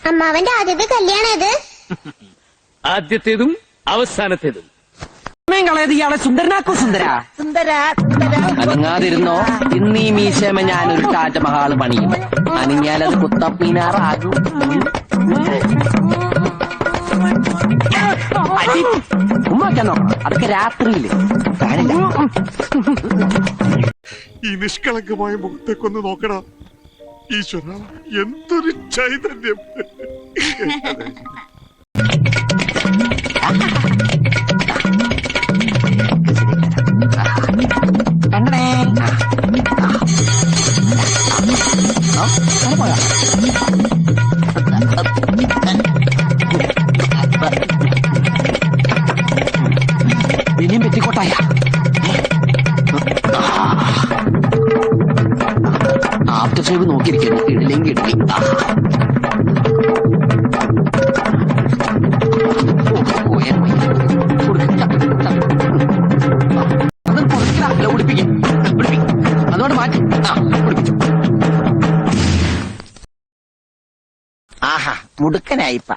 അമ്മാവന്റെ ആദ്യത്തെ കല്യാണം അത് ആദ്യത്തേതും അവസാനത്തേതും. കളയത് ഇയാളെ സുന്ദരനാക്കോ അനങ്ങാതിരുന്നോ. ഇന്ന് ഈ മീശമ ഞാനൊരു താജ്മഹാള് പണിയും. അനങ്ങിയാലത് കുത്തപ്പീനാറാകും. ഉമ്മാക്കാൻ നോക്കണം, അതൊക്കെ രാത്രിയില് കാണില്ല. ഈ നിഷ്കളങ്കമായ മുഖത്തേക്കൊന്ന് നോക്കടാ ഈശ്വര, എന്തൊരു ചൈതന്യം. ഇനിയും പെറ്റിക്കോട്ടായ ആഫ്റ്റർ ഷേവ് നോക്കിയിരിക്കുന്നു. ഇടലെങ്കിൽ ഇടലി. അതോട് മാറ്റി കുടിപ്പിച്ചു. ആഹാ, മുടുക്കനായിപ്പ.